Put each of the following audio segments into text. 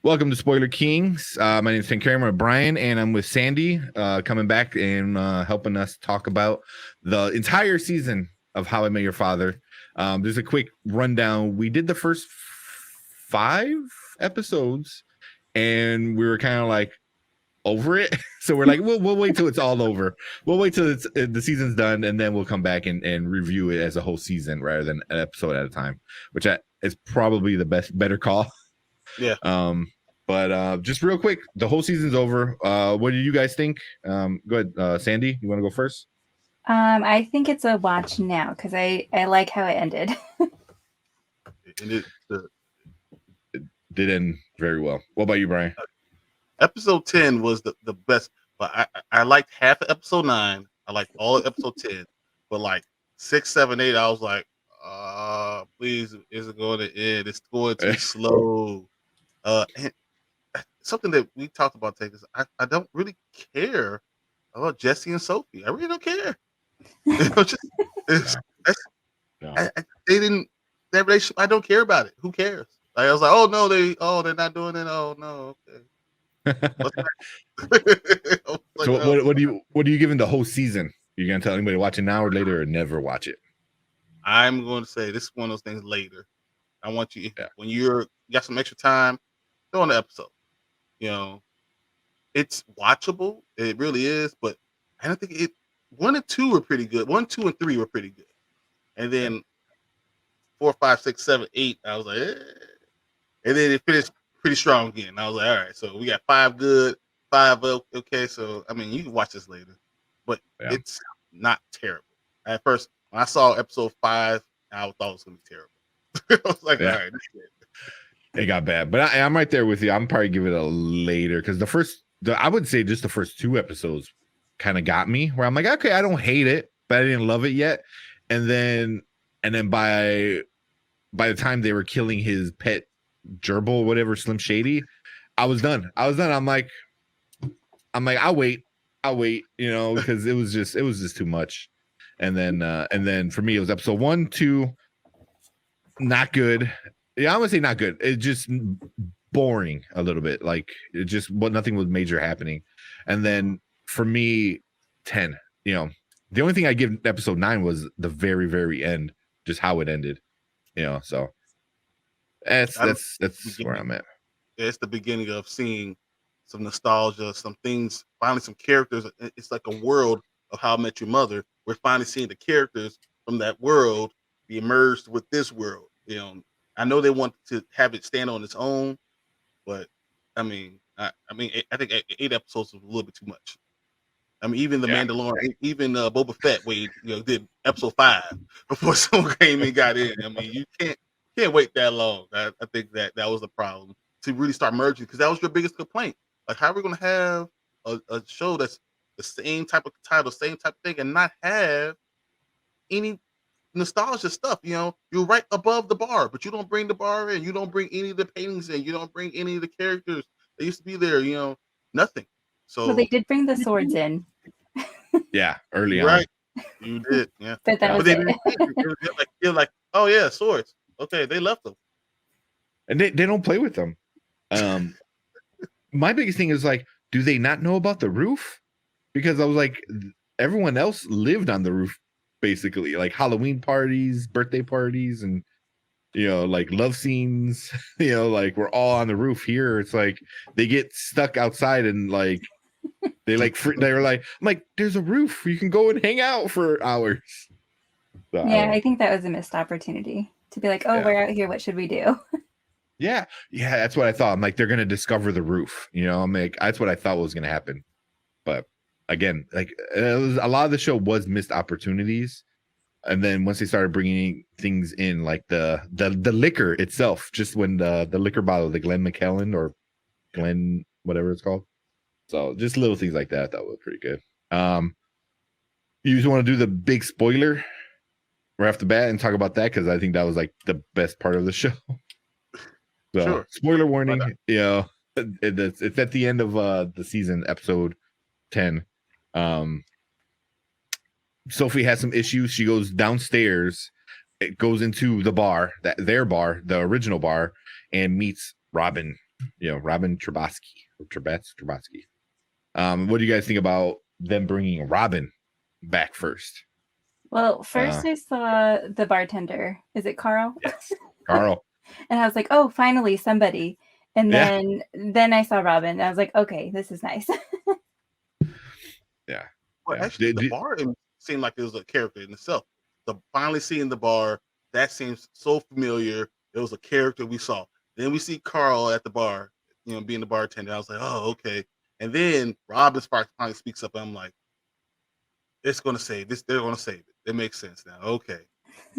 Welcome to Spoiler Kings. My name is Kramer with Bryon, and I'm with Sandy, coming back and helping us talk about the entire season of How I Met Your Father. There's a quick rundown. We did the first 5 episodes, and we were kind of like over it. So we're like, we'll wait till it's all over. We'll wait till the season's done, and then we'll come back and review it as a whole season rather than an episode at a time, which is probably the better call. Yeah. But just real quick, the whole season's over. What do you guys think? Go ahead, Sandy. You want to go first? I think it's a watch now because I like how it ended. And It did end very well. What about you, Bryon? episode 10 was the best, but I liked half of episode 9. I liked all of episode 10, but like 6, 7, 8, I was like, please, is it going to end? It's going too slow. And something that we talked about today is I don't really care about Jesse and Sophie. I really don't care. They didn't, that relationship, I don't care about it. Who cares? Like, I was like, they're not doing it. Oh no, okay. So what are you giving the whole season? You gonna tell anybody watching now or later, or never watch it? I'm going to say this is one of those things later. I want you, when you got some extra time, go on the episode. You know, it's watchable. It really is, but I don't think 1 and 2 were pretty good. 1, 2, and 3 were pretty good. And then 4, 5, 6, 7, 8, I was like, eh. And then it finished pretty strong again. I was like, all right, so we got 5 good, 5 okay. So I mean, you can watch this later, but it's not terrible. At first, when I saw episode 5, I thought it was gonna be terrible. I was like, all right, this is it. It got bad, but I'm right there with you. I'm probably give it a later because I would say just the first 2 episodes kind of got me where I'm like, okay, I don't hate it, but I didn't love it yet. And then by the time they were killing his pet gerbil, whatever, Slim Shady, I was done. I'm like, I'll wait, you know, because it was just too much. And then for me, it was episode 1, 2, not good. Yeah, I'm gonna say not good. It just boring a little bit. Like nothing was major happening. And then for me, 10. You know, the only thing I give episode 9 was the very, very end, just how it ended. You know, so that's where I'm at. It's the beginning of seeing some nostalgia, some things, finally some characters. It's like a world of How I Met Your Mother. We're finally seeing the characters from that world be merged with this world. You know, I know they want to have it stand on its own, but I mean, I think 8 episodes was a little bit too much. I mean, even the Mandalorian, even Boba Fett, did episode 5 before someone came and got in. I mean, you can't wait that long. I think that was the problem to really start merging, because that was your biggest complaint. Like, how are we going to have a show that's the same type of title, same type of thing, and not have any nostalgia stuff? You know, you're right above the bar, but you don't bring the bar in. You don't bring any of the paintings in. You don't bring any of the characters that used to be there. You know, nothing. So they did bring the swords in. Yeah, early on. Right, you did. Yeah, but that was it. You're like, oh yeah, swords. Okay, they left them, and they don't play with them. My biggest thing is, like, do they not know about the roof? Because I was like, everyone else lived on the roof, basically, like Halloween parties, birthday parties, and, you know, like love scenes, you know, like we're all on the roof. Here it's like they get stuck outside, and like they were like, I'm like, there's a roof, you can go and hang out for hours. So, I think that was a missed opportunity to be like, we're out here, what should we do? Yeah, that's what I thought. I'm like, they're gonna discover the roof, you know. I'm like, that's what I thought was gonna happen. But again, like, a lot of the show was missed opportunities. And then once they started bringing things in, like the liquor itself, just when the liquor bottle, the Glen McKellen or Glen whatever it's called. So just little things like that was pretty good. You just want to do the big spoiler right off the bat and talk about that, because I think that was like the best part of the show. So sure. Spoiler warning, you know, it's at the end of the season, episode 10. Sophie has some issues. She goes downstairs. It goes into the bar, their bar, the original bar, and meets Robin. Robin Trubasky. What do you guys think about them bringing Robin back first? Well, first I saw the bartender. Is it Carl? Yes, Carl. And I was like, oh, finally somebody. And then I saw Robin. And I was like, okay, this is nice. Yeah. Well, actually, the bar seemed like it was a character in itself. Finally seeing the bar, that seems so familiar. It was a character we saw. Then we see Carl at the bar, being the bartender. I was like, oh, okay. And then Robin Sparks finally speaks up. And I'm like, it's going to save this. They're going to save it. It makes sense now. Okay.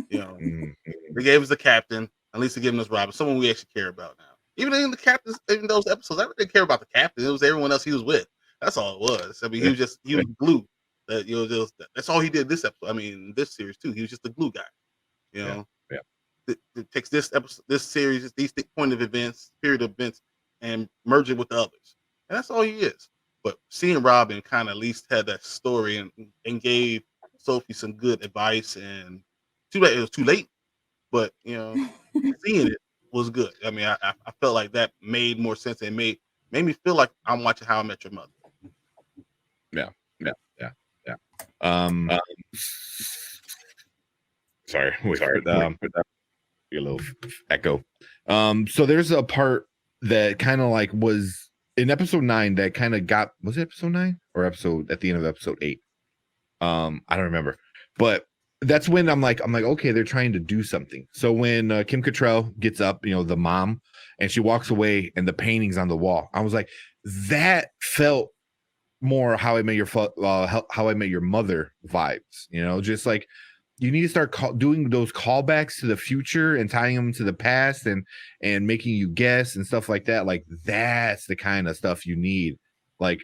They gave us the captain. At least they gave us Robin, someone we actually care about now. Even in the captains, in those episodes, I didn't care about the captain. It was everyone else he was with. That's all it was. I mean, he was glue. That's all he did this episode. I mean, this series too. He was just the glue guy. It takes this episode, this series, these period of events, and merge it with the others, and that's all he is. But seeing Robin kind of at least had that story and gave Sophie some good advice, and too bad it was too late. But seeing it was good. I mean, I felt like that made more sense and made me feel like I'm watching How I Met Your Mother. Yeah. Sorry, a little echo. So there's a part that kind of like was in episode 9 that kind of was it episode 9 or episode at the end of episode 8? I don't remember, but that's when I'm like, okay, they're trying to do something. So when Kim Cattrall gets up, the mom, and she walks away and the painting's on the wall, I was like, that felt more How I Met Your Mother vibes, just like you need to start doing those callbacks to the future and tying them to the past and making you guess and stuff like that. Like that's the kind of stuff you need. Like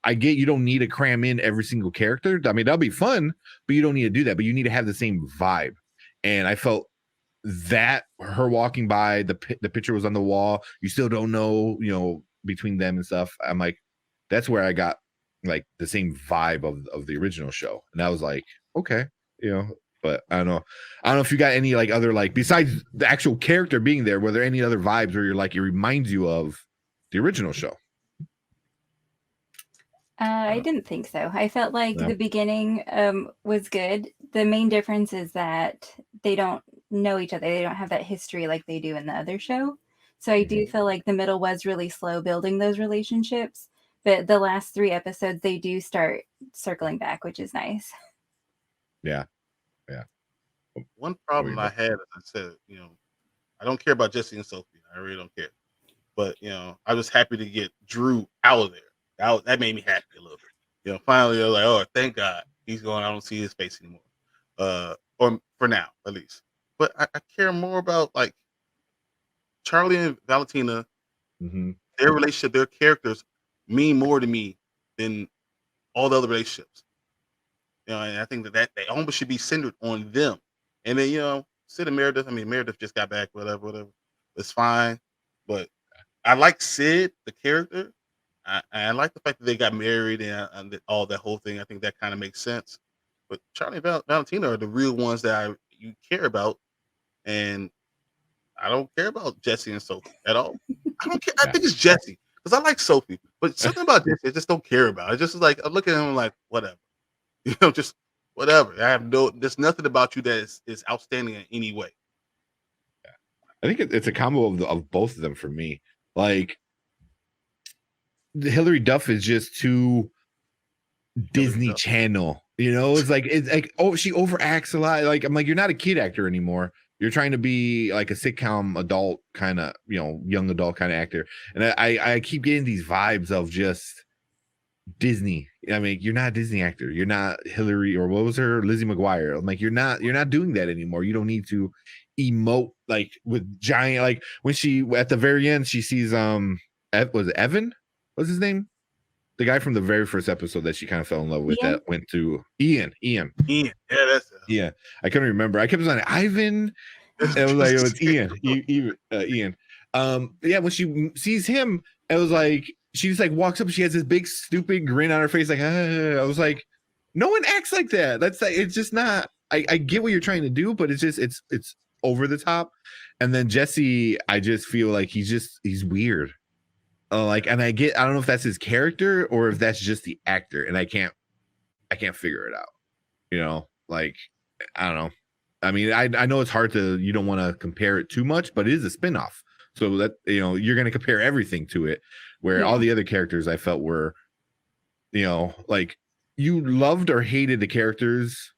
I get you don't need to cram in every single character. I mean, that'll be fun, but you don't need to do that. But you need to have the same vibe. And I felt that her walking by, the picture was on the wall. You still don't know, between them and stuff. I'm like, that's where I got like the same vibe of the original show. And I was like, okay, but I don't know if you got any like other, like besides the actual character being there, were there any other vibes where you're like, it reminds you of the original show? I didn't think so. I felt like the beginning was good. The main difference is that they don't know each other. They don't have that history like they do in the other show. So I do feel like the middle was really slow building those relationships. But the last 3 episodes, they do start circling back, which is nice. Yeah. One problem I had, as I said, I don't care about Jesse and Sophie. I really don't care. But, I was happy to get Drew out of there. That made me happy a little bit. Finally, I was like, oh, thank God he's gone. I don't see his face anymore. Or for now, at least. But I care more about, like, Charlie and Valentina, their relationship, their characters mean more to me than all the other relationships. And I think that they almost should be centered on them. And then, Sid and Meredith, Meredith just got back, whatever. It's fine. But I like Sid, the character. I like the fact that they got married and all that whole thing. I think that kind of makes sense. But Charlie and Valentina are the real ones that you care about. And I don't care about Jesse and Sophie at all. I don't care. I think it's Jesse because I like Sophie. But something about Jesse, I just don't care about. It's just like, I look at him like, whatever. Just whatever. There's nothing about you that is outstanding in any way. I think it's a combo of both of them for me. Like, Hilary Duff is just too Disney Channel. It's like oh, she overacts a lot. Like, I'm like, you're not a kid actor anymore. You're trying to be like a sitcom adult kind of, young adult kind of actor. And I keep getting these vibes of just Disney. I mean, you're not a Disney actor. You're not Hillary, or what was her, Lizzie McGuire. I'm like, you're not doing that anymore. You don't need to emote like with giant, like when she at the very end she sees was it Evan? What's his name? The guy from the very first episode that she kind of fell in love with, that went to Ian. Yeah, that's it. Yeah, I couldn't remember. I kept saying Ivan. It was like, it was Ian. Ian. Yeah, when she sees him, it was like she just like walks up and she has this big stupid grin on her face, like, ah. I was like, no one acts like that. That's like, it's just not. I get what you're trying to do, but it's just it's over the top. And then Jesse, I just feel like he's weird. like, and I don't know if that's his character or if that's just the actor, and I can't figure it out. You know, like, I don't know. I mean, I know it's hard to, you don't want to compare it too much, but it is a spinoff. So that, you know, you're going to compare everything to it, where all the other characters I felt were, you know, like, you loved or hated the characters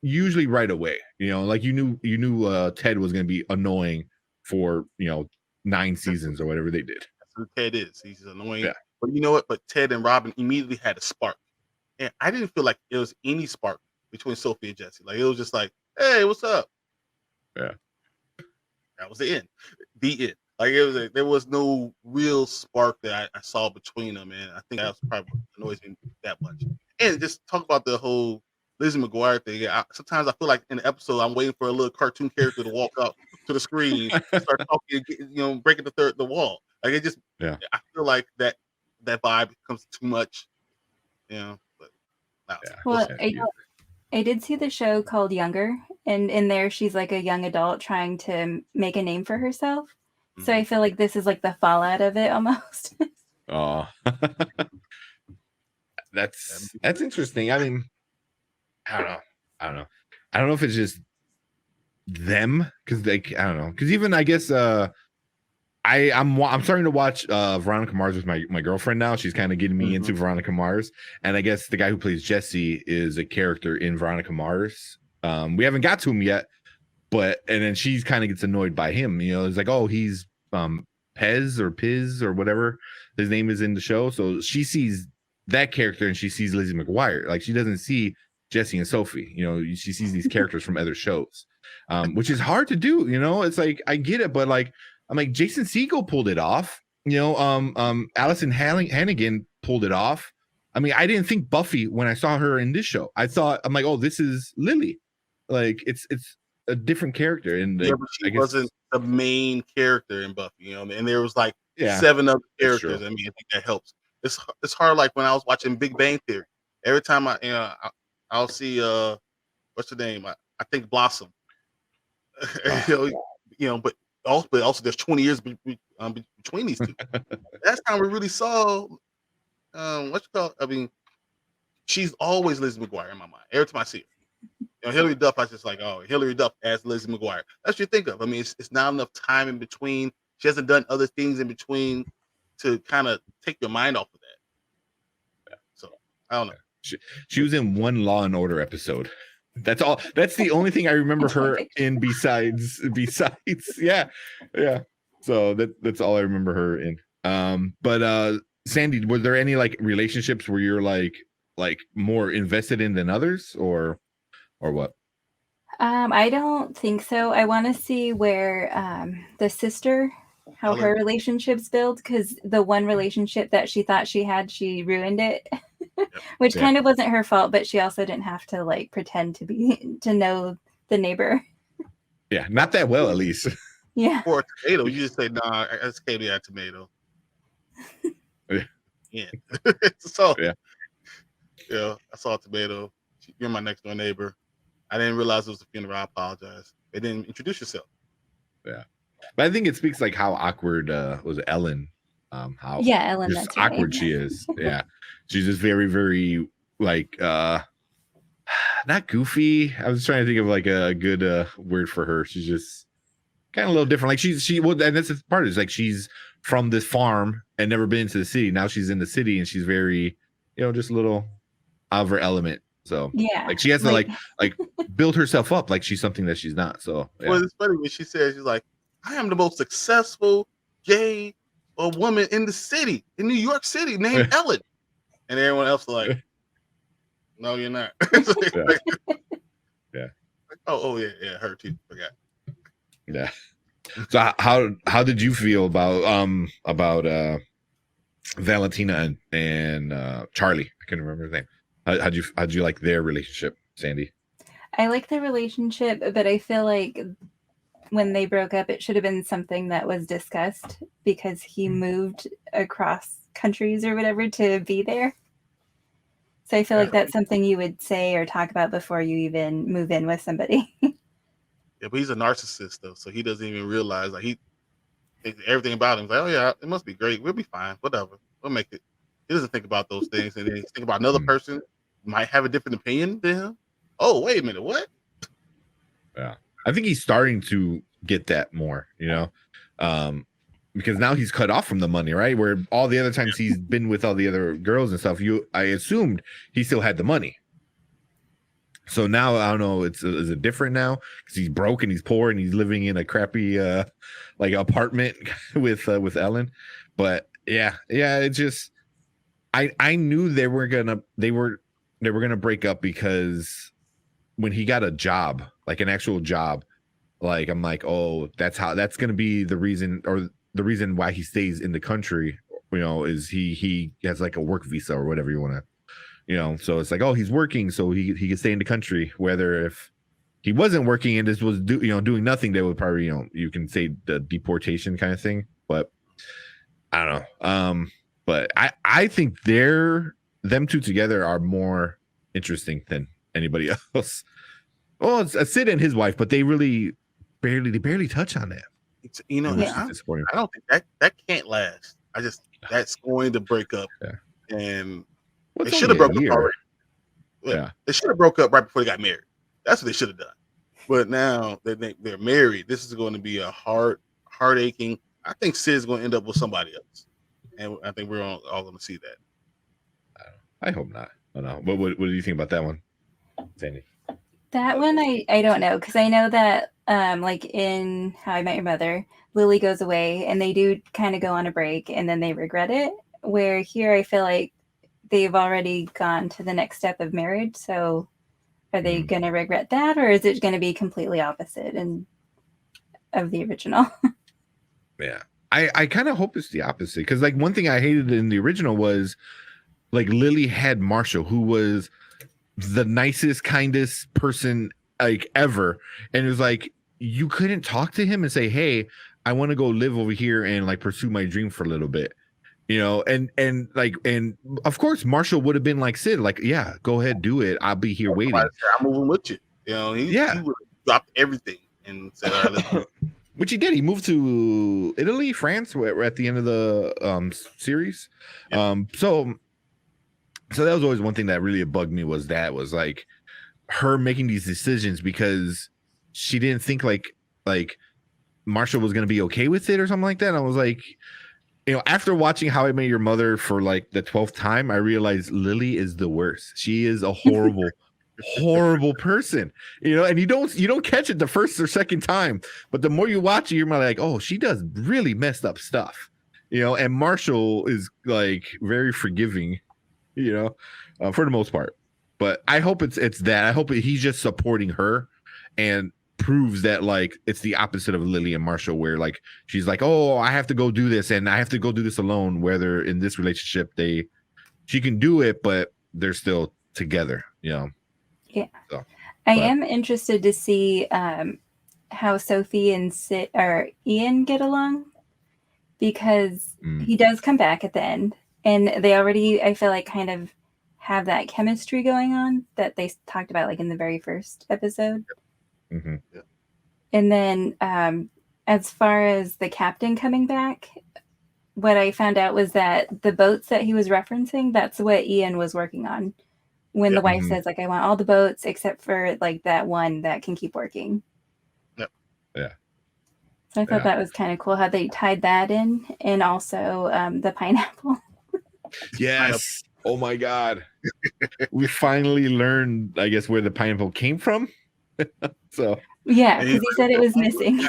usually right away. You know, like you knew Ted was going to be annoying for, you know, 9 seasons or whatever they did. That's who Ted is. He's annoying. Yeah. But you know what? But Ted and Robin immediately had a spark. And I didn't feel like it was any spark between Sophie and Jesse. Like, it was just like, hey, what's up? Yeah. That was the end. The end. Like, it was there was no real spark that I saw between them, and I think that was probably what annoys me that much. And just talk about the whole Lizzie McGuire thing. Sometimes I feel like in the episode I'm waiting for a little cartoon character to walk up to the screen and start talking, you know, breaking the wall. Like, it just, I feel like that vibe becomes too much, you know. But well, I did see the show called Younger, and in there she's like a young adult trying to make a name for herself. Mm-hmm. So I feel like this is like the fallout of it almost. Oh, that's interesting. I mean, I don't know. I don't know if it's just them, because I don't know, because even I guess I'm starting to watch Veronica Mars with my girlfriend now. She's kind of getting me into Veronica Mars, and I guess the guy who plays Jesse is a character in Veronica Mars. We haven't got to him yet, and then she kind of gets annoyed by him. You know, it's like, oh, he's Pez or Piz or whatever his name is in the show. So she sees that character and she sees Lizzie McGuire. Like, she doesn't see Jesse and Sophie. You know, she sees these characters from other shows, which is hard to do. You know, it's like, I get it, but like, I'm like, Jason Segel pulled it off. You know, Allison Hannigan pulled it off. I mean, I didn't think Buffy when I saw her in this show. I'm like, oh, this is Lily. Like, it's a different character. And but she wasn't the main character in Buffy, you know, and there was like 7 other characters. I mean, I think that helps. It's hard. Like when I was watching Big Bang Theory, every time I'll see what's her name? I think Blossom. You know, but also there's 20 years between these two. That's how we really saw what's it called? I mean, she's always Lizzie McGuire in my mind. Every time I see her. You know, Hilary Duff, I was just like, oh, Hilary Duff as Lizzie McGuire. That's what you think of. I mean, it's not enough time in between. She hasn't done other things in between to kind of take your mind off of that. Yeah. So I don't know. She was in one Law and Order episode. That's all. That's the only thing I remember her in. Besides, yeah. So that's all I remember her in. But Sandy, were there any like relationships where you're like more invested in than others, or what? I don't think so. I want to see where the sister, how her relationships build, because the one relationship that she thought she had, she ruined it. Which kind of wasn't her fault, but she also didn't have to like pretend to know the neighbor. Yeah, not that well, at least. Yeah. For a tomato, you just say, nah, that's Katie at tomato. Yeah. So yeah, I saw a tomato. You're my next door neighbor. I didn't realize it was a funeral. I apologize. They didn't introduce yourself. Yeah, but I think it speaks like how awkward was Ellen. How Ellen, just that's awkward right. she is. Yeah, she's just very, very like not goofy. I was trying to think of like a good word for her. She's just kind of a little different. Like she well, and that's the part is like she's from this farm and never been to the city. Now she's in the city and she's very, you know, just a little out of her element. So like she has to like build herself up like she's something that she's not. So well, it's funny when she says, she's like, I am the most successful gay woman in the city, in New York City, named Ellen. And everyone else is like, no, you're not. Yeah. Oh yeah, her too. Forgot. Yeah. So how did you feel about Valentina and Charlie? I can't remember his name. How'd you like their relationship, Sandy? I like their relationship, but I feel like when they broke up, it should have been something that was discussed, because he moved across countries or whatever to be there. So I feel like that's something you would say or talk about before you even move in with somebody. Yeah, but he's a narcissist though, so he doesn't even realize, like, everything about him. He's like, oh yeah, it must be great. We'll be fine. Whatever. We'll make it. He doesn't think about those things, and then he think about another person might have a different opinion than him. Oh, wait a minute, what? Yeah, I think he's starting to get that more, because now he's cut off from the money, right? Where all the other times he's been with all the other girls and stuff, I assumed he still had the money. So now I don't know, is it different now? Because he's broke and he's poor and he's living in a crappy like apartment with Ellen. But yeah, it's just I knew they were gonna break up, because when he got a job, like an actual job, like I'm like, oh, that's gonna be the reason, or the reason why he stays in the country, is he has like a work visa or whatever you want to. So it's like, oh, he's working, so he can stay in the country. Whether if he wasn't working and this was doing nothing, they would probably you can say the deportation kind of thing. But I don't know. But I think them two together are more interesting than anybody else. Well, it's Sid and his wife, but they really barely touch on that. It's, I don't think that can't last. That's going to break up, and. They should have broke up already. Yeah, they should have broke up right before they got married. That's what they should have done. But now that they're married, this is going to be a heart-aching. I think Sid's going to end up with somebody else, and I think we're all going to see that. I hope not. I don't know. What do you think about that one, Sandy? That one I don't know, because I know that like in How I Met Your Mother, Lily goes away and they do kind of go on a break and then they regret it. Where here I feel like they've already gone to the next step of marriage. So are they going to regret that, or is it going to be completely opposite of the original? Yeah. I kind of hope it's the opposite, because like one thing I hated in the original was like Lily had Marshall, who was the nicest, kindest person like ever. And it was like, you couldn't talk to him and say, hey, I want to go live over here and like pursue my dream for a little bit. And of course Marshall would have been like Sid, like, yeah, go ahead, do it. I'll be here waiting. I'm moving with you. He would have dropped everything and said, all right, which he did. He moved to Italy, France. We're at the end of the series. Yeah. So that was always one thing that really bugged me, was like her making these decisions because she didn't think like Marshall was going to be okay with it or something like that. And I was like, after watching How I Met Your Mother for like the 12th time, I realized Lily is the worst. She is a horrible, horrible person, and you don't catch it the first or second time, but the more you watch it, you're like, oh, she does really messed up stuff, and Marshall is like very forgiving, for the most part. But I hope it's that. I hope he's just supporting her and proves that like it's the opposite of Lily and Marshall, where like she's like, oh, I have to go do this and I have to go do this alone, whether in this relationship she can do it, but they're still together. Yeah. So, I am interested to see how Sophie and Ian get along, because he does come back at the end and they already, I feel like, kind of have that chemistry going on that they talked about like in the very first episode. Mm-hmm. Yeah. And then as far as the captain coming back, what I found out was that the boats that he was referencing, that's what Ian was working on when the wife says, like, I want all the boats except for like that one that can keep working. Yep. Yeah. So I thought that was kind of cool how they tied that in, and also the pineapple. Yes. Oh my God. We finally learned, I guess, where the pineapple came from. So yeah, because he said it was missing.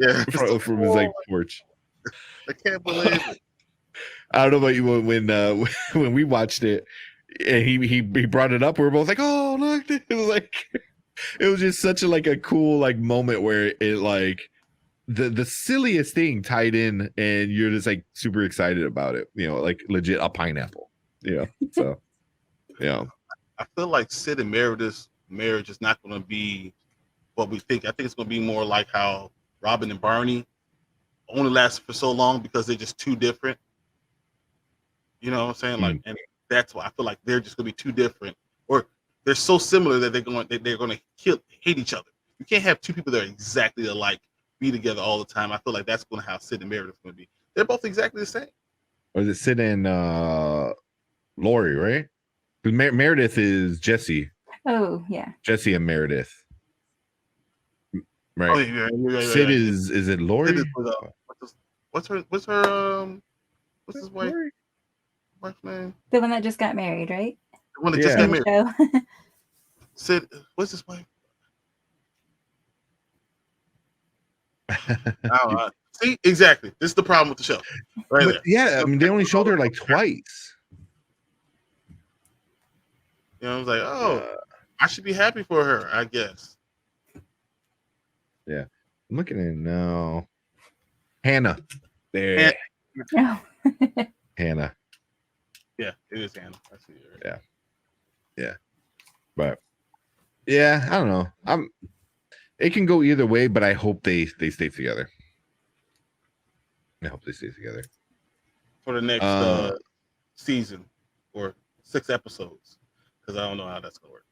Yeah, from his like porch. I can't believe it. I don't know about you, when we watched it and he brought it up, we were both like, oh look, it was like, it was just such a cool like moment where it like the silliest thing tied in and you're just like super excited about it, like legit a pineapple, so yeah. I feel like Sid and Meredith's marriage is not going to be what we think. I think it's going to be more like how Robin and Barney only lasted for so long because they're just too different. You know what I'm saying? Like, and that's why I feel like they're just going to be too different, or they're so similar that they're going to hate each other. You can't have two people that are exactly alike be together all the time. I feel like that's going to how Sid and Meredith going to be. They're both exactly the same. Or is it Sid and Lori, right? Because Meredith is Jesse. Oh yeah. Jesse and Meredith. Right. Oh, yeah, Sid is it Lori? Sid is what's his wife's name? The one that just got married, right? The one that just got married. Show. Sid, what's his wife? See, exactly. This is the problem with the show. Right there. Yeah, I mean, they only showed her like twice. You know, I was like, oh, I should be happy for her, I guess. Yeah, I'm looking at it now. Hannah. There. Oh. Hannah. Yeah, it is Hannah. I see it. Right? Yeah. But yeah, I don't know. It can go either way, but I hope they stay together. I hope they stay together for the next season or 6 episodes, because I don't know how that's gonna work.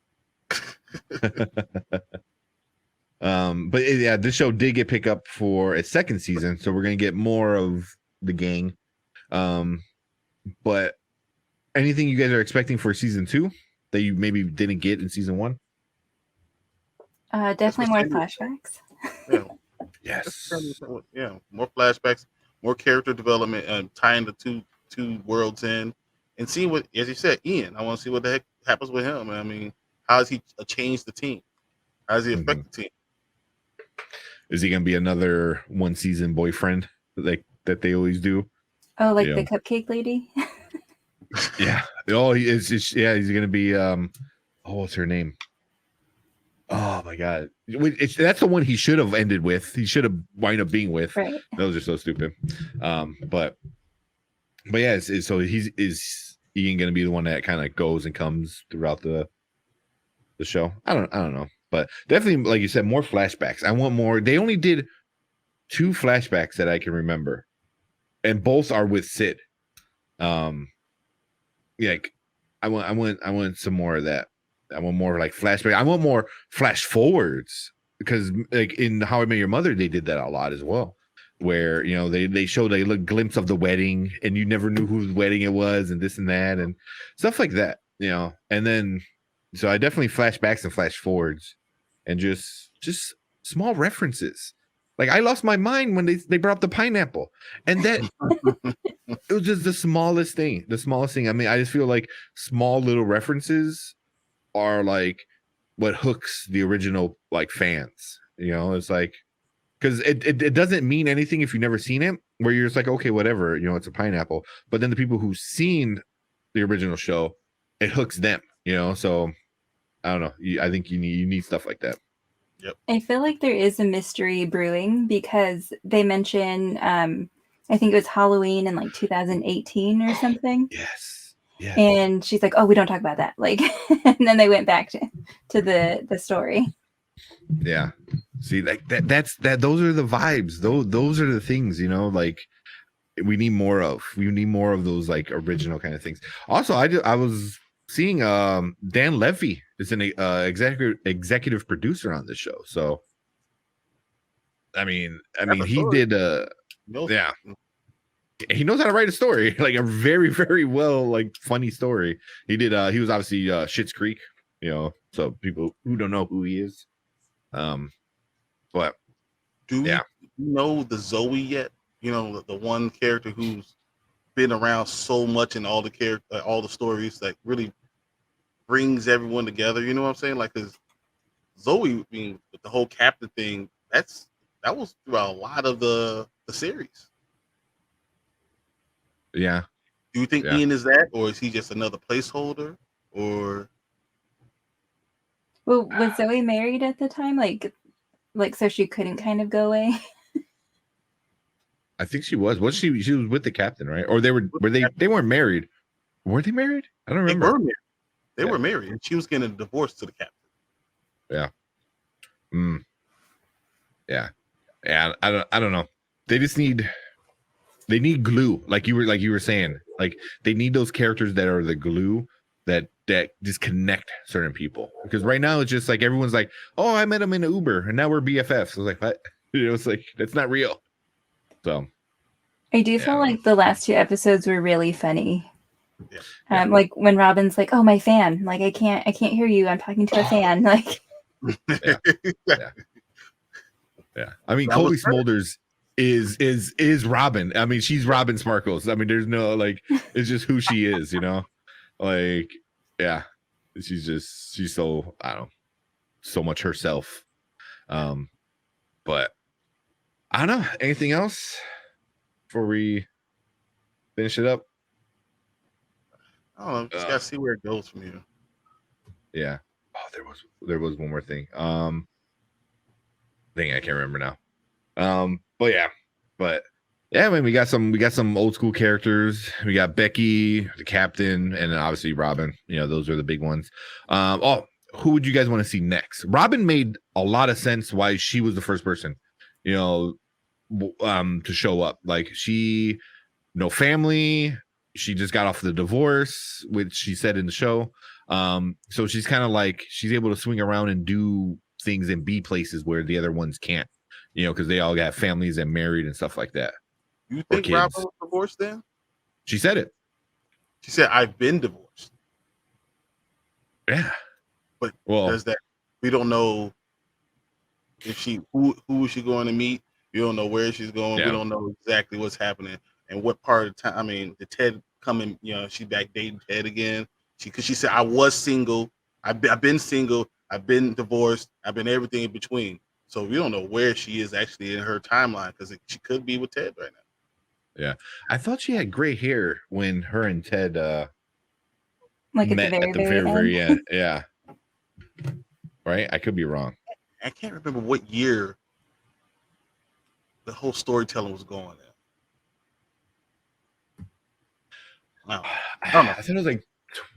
But yeah, this show did get picked up for a second season, so we're gonna get more of the gang. But anything you guys are expecting for season 2 that you maybe didn't get in season 1? Definitely more flashbacks. Yeah. Yes. Yeah, more flashbacks, more character development, and tying the two worlds in, and see what, as you said, Ian. I want to see what the heck happens with him. I mean, how does he change the team? How does he affect the team? Is he gonna be another 1 season boyfriend like that they always do? Oh, like the cupcake lady. Yeah. Oh, he is. Yeah, he's gonna be. What's her name? Oh my god, that's the one he should have ended with. He should have wind up being with. Right. Those are so stupid. But yeah, so is Ian gonna be the one that kind of goes and comes throughout the show? I don't know, but definitely, like you said, more flashbacks. I want more. They only did 2 flashbacks that I can remember, and both are with Sid. Like I want some more of that. I want more like flashback. I want more flash forwards, because like in How I Met Your Mother, they did that a lot as well, where they showed a little glimpse of the wedding and you never knew whose wedding it was and this and that and stuff like that. And then so I definitely flashbacks and flash forwards and just small references. Like I lost my mind when they brought up the pineapple, and that it was just the smallest thing. I mean, I just feel like small little references are like what hooks the original like fans. It's like, because it doesn't mean anything if you've never seen it, where you're just like, okay, whatever, it's a pineapple. But then the people who've seen the original show, it hooks them. So I don't know. I think you need stuff like that. Yep. I feel like there is a mystery brewing, because they mention I think it was Halloween in like 2018 or something. Yes. Yeah. And she's like, oh, we don't talk about that. Like, and then they went back to the story. Yeah. See, like that's those are the vibes. Those are the things, like we need more of. We need more of those like original kind of things. Also, I was seeing Dan Levy is an executive producer on this show. So I mean he did yeah. He knows how to write a story, like a very, very well, like funny story. He did. He was obviously Schitt's Creek, so people who don't know who he is. But do you know the Zoe yet? The one character who's been around so much in all the all the stories that really brings everyone together. You know what I'm saying? Like, because Zoe, the whole captain thing, that was throughout a lot of the series. Yeah. Do you think Ian is that, or is he just another placeholder? Or well, was Zoe married at the time? Like so she couldn't kind of go away? I think she was. She was with the captain, right? Or they weren't married. Were they married? I don't remember. They were married, and she was getting a divorce to the captain. Yeah. Yeah. Yeah. I don't know. They just need. They need glue, like you were saying. Like they need those characters that are the glue that disconnect certain people. Because right now it's just like everyone's like, oh, I met him in an Uber and now we're BFFs. So I was like, what? It's like that's not real. So I do feel like the last 2 episodes were really funny. Yeah. Like when Robin's like, "Oh, my fan! Like I can't hear you. I'm talking to a fan." Like, yeah. I mean, That Colby was her. Smulders is Robin. I mean, she's Robin Sparkles. I mean, there's no like, it's just who she is. Like, yeah, she's so I don't know, so much herself. But I don't know. Anything else before we finish it up? I don't know. Just gotta see where it goes from here. Yeah. Oh, there was one more thing. Thing I can't remember now. But yeah, I mean, we got some old school characters. We got Becky, the captain, and then obviously Robin. Those are the big ones. Who would you guys want to see next? Robin made a lot of sense why she was the first person, to show up. Like no family. She just got off the divorce, which she said in the show. So she's kind of like she's able to swing around and do things and be places where the other ones can't, because they all got families and married and stuff like that. You think Robin was divorced then? She said it. She said, "I've been divorced." Yeah. But does that? We don't know if who is she going to meet. We don't know where she's going. Yeah. We don't know exactly what's happening and what part of the time. I mean, did Ted come in? She back dating Ted again. Because she said, "I was single. I've been single. I've been divorced. I've been everything in between." So we don't know where she is actually in her timeline because she could be with Ted right now. Yeah, I thought she had gray hair when her and Ted met at the very end. Yeah, right. I could be wrong. I can't remember what year the whole storytelling was going in. No, I don't know. I thought it was like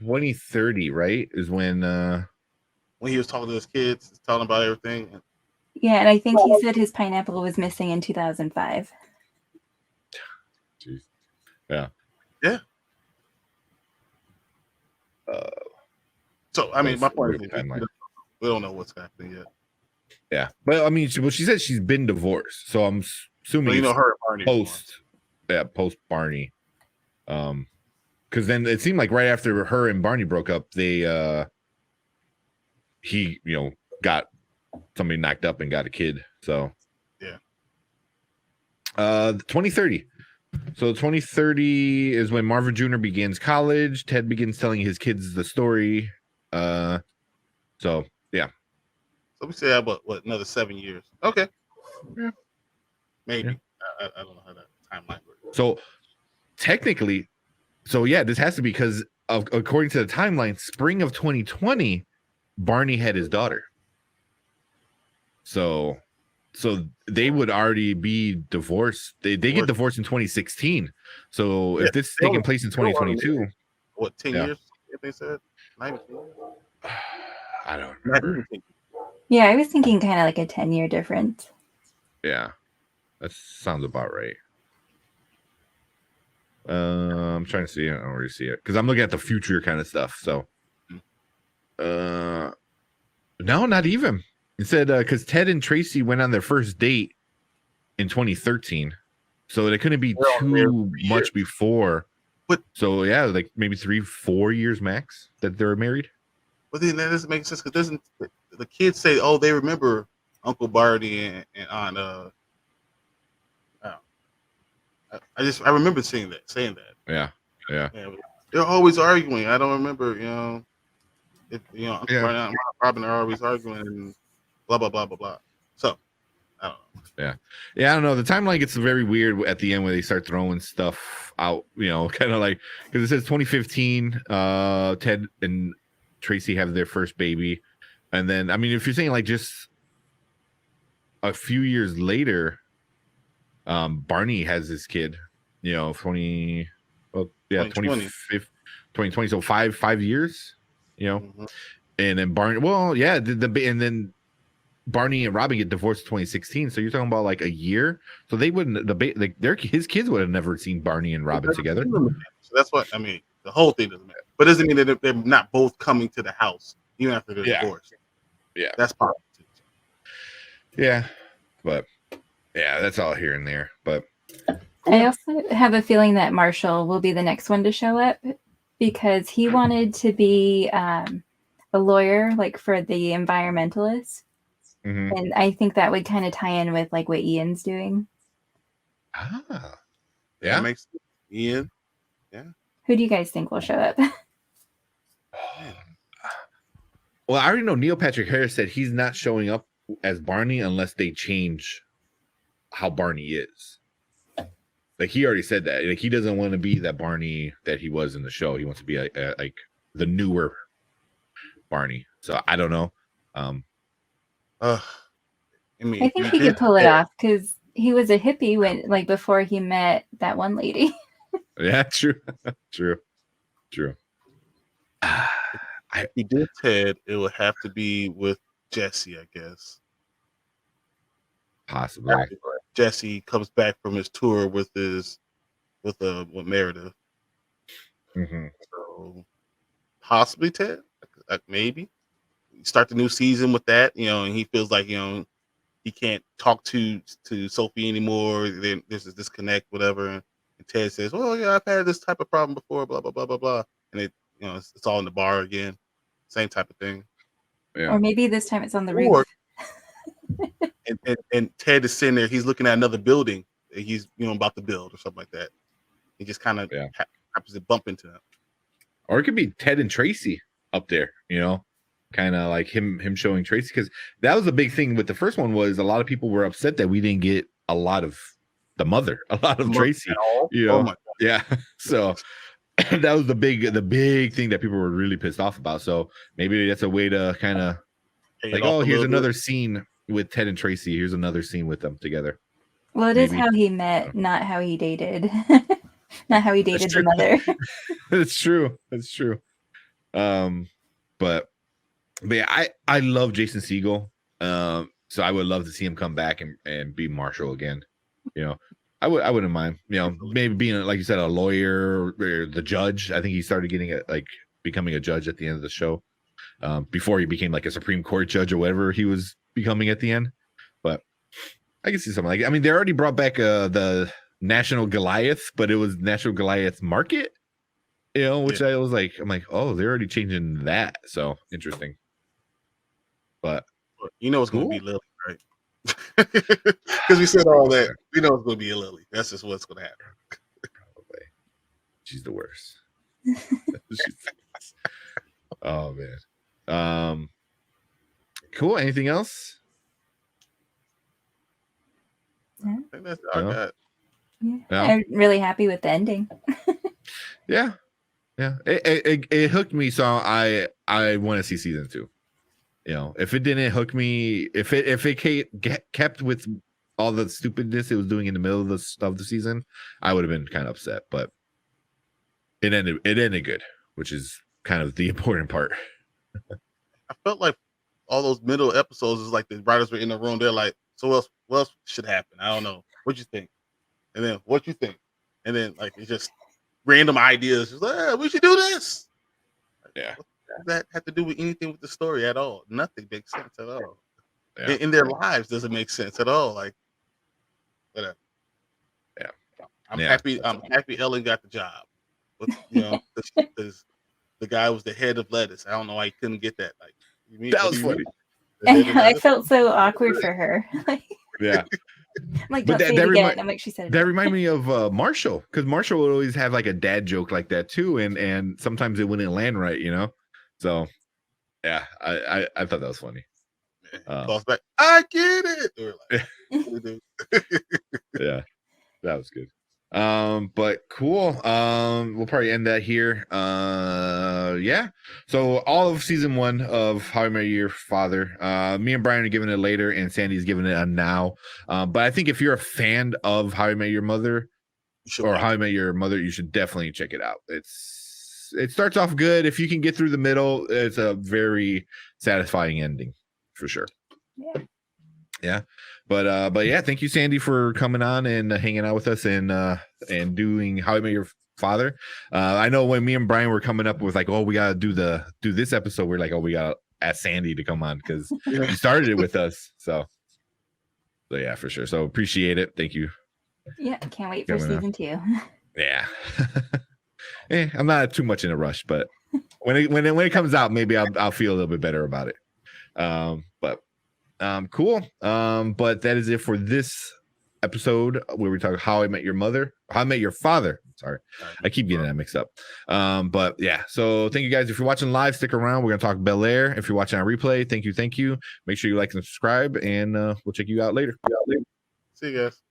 2030, right? Is when he was talking to his kids, talking about everything. Yeah, and I think he said his pineapple was missing in 2005. Jeez. Yeah. Yeah. So I mean, my point is, we don't know what's happening yet. Yeah, but I mean, she said she's been divorced, so I'm assuming her and Barney post Barney, because then it seemed like right after her and Barney broke up, he got somebody knocked up and got a kid. So yeah, 2030. So 2030 is when Marvin Jr. begins college. Ted begins telling his kids the story. So yeah. So we say about another 7 years. Okay. Yeah. Maybe. Yeah. I don't know how that timeline works. So technically, this has to be because according to the timeline, spring of 2020, Barney had his daughter. So they would already be divorced. They get divorced in 2016. So if this is taking place in 2022, what 10 years? If they said 9 years? I don't remember. Yeah, I was thinking kind of like a 10-year difference. Yeah, that sounds about right. I'm trying to see it. I don't really see it because I'm looking at the future kind of stuff. So, no, not even. It said because Ted and Tracy went on their first date in 2013, so it couldn't be too much before. But so yeah, like maybe 3-4 years max that they were married. But then that doesn't make sense because doesn't the kids say, "Oh, they remember Uncle Barney and Aunt"? I remember saying that. Yeah. They're always arguing. I don't remember, if Uncle Barney and Robin are always arguing and blah blah blah blah blah. So I don't know. Yeah, I don't know. The timeline gets very weird at the end where they start throwing stuff out. Kind of like because it says 2015. Ted and Tracy have their first baby, and then I mean, if you're saying like just a few years later, Barney has his kid. 2020. So 5 years. Mm-hmm. And then Barney. Well, yeah, and then Barney and Robin get divorced in 2016. So you're talking about like a year. So they wouldn't. His kids would have never seen Barney and Robin together. So that's what I mean. The whole thing doesn't matter. But doesn't mean that they're not both coming to the house even after they're divorced. Yeah, that's possible too. Yeah, but Yeah, that's all here and there. But I also have a feeling that Marshall will be the next one to show up because he wanted to be a lawyer, like for the environmentalists. Mhm. And I think that would kind of tie in with like what Ian's doing. Ah, That yeah. makes sense. Ian. Who do you guys think will show up? Well, I already know Neil Patrick Harris said he's not showing up as Barney unless they change how Barney is. Like he already said that. Like he doesn't want to be that Barney that he was in the show. He wants to be like the newer Barney. So I don't know. I mean, I think he could pull it off because he was a hippie when, like, before he met that one lady. Yeah, true. If he did Ted, it would have to be with Jesse, I guess. Possibly. Jesse comes back from his tour with Meredith. Mm-hmm. So possibly Ted, maybe. Start the new season with that, and he feels like, he can't talk to Sophie anymore. Then there's this disconnect, whatever. And Ted says, "Well, yeah, I've had this type of problem before, blah blah blah blah blah." And it's all in the bar again, same type of thing. Yeah. Or maybe this time it's on the roof. And Ted is sitting there. He's looking at another building that he's about to build or something like that. He just kind of happens to bump into him. Or it could be Ted and Tracy up there, kind of like him showing Tracy, because that was a big thing with the first one. Was a lot of people were upset that we didn't get a lot of the mother, a lot of Tracy, Oh my God. Yeah, so that was the big thing that people were really pissed off about. So maybe that's a way to kind of like, oh, here's another scene with Ted and Tracy. Here's another scene with them together. Well, it is how he met, not how he dated. Not how he dated the mother. That's true. But yeah, I love Jason Segel. So I would love to see him come back and be Marshall again. I wouldn't mind. Maybe being, like you said, a lawyer or the judge. I think he started getting becoming a judge at the end of the show. Before he became like a Supreme Court judge or whatever he was becoming at the end. But I can see something like it. I mean, they already brought back the National Goliath, but it was National Goliath Market, which I was like, oh, they're already changing that. So interesting. But it's going to be Lily, right? Because we said all that. We know it's going to be a Lily. That's just what's going to happen. Probably. She's the worst. Oh man. Cool. Anything else? I think that's all I got. Yeah. I'm really happy with the ending. Yeah. It hooked me, so I want to see season 2. If it didn't hook me, if it kept with all the stupidness it was doing in the middle of the season, I would have been kind of upset. But it ended good, which is kind of the important part. I felt like all those middle episodes is like the writers were in the room. They're like, "So what else should happen? I don't know. What you think?" And then, "What you think?" And then like it's just random ideas. Just like, we should do this. Yeah. What does that have to do with anything with the story at all? Nothing makes sense at all. Yeah. In their lives doesn't make sense at all. Like, whatever. Yeah. I'm happy Ellen got the job. But, because the guy was the head of lettuce. I don't know why he couldn't get that. Like, that was funny. I felt so awkward for her. Yeah. Like, but I'm like, she said that reminded me of Marshall, because Marshall would always have like a dad joke like that too, and sometimes it wouldn't land right, So yeah, I thought that was funny. Calls back, I get it. Like, yeah, that was good. But cool. We'll probably end that here. Yeah. So all of season 1 of How I Met Your Father, me and Bryon are giving it later, and Sandy's giving it a now. But I think if you're a fan of How I Met Your Mother or How I Met Your Mother, you should definitely check it out. It starts off good. If you can get through the middle, it's a very satisfying ending for sure. Yeah. But yeah, thank you, Sandy, for coming on and hanging out with us and doing How I Met Your Father. I know when me and Bryon were coming up with like, oh, we gotta do this episode, we're like, oh, we gotta ask Sandy to come on because you started it with us. So So yeah, for sure. So appreciate it. Thank you. Yeah, can't wait for Coming up. season 2. Yeah. I'm not too much in a rush, but when it comes out, maybe I'll feel a little bit better about it. But cool. But that is it for this episode where we talk How I Met Your Father. Sorry, I keep getting that mixed up. But yeah, so thank you guys. If you're watching live, stick around. We're gonna talk Bel Air. If you're watching on replay, thank you. Make sure you like and subscribe, and we'll check you out later. See you guys.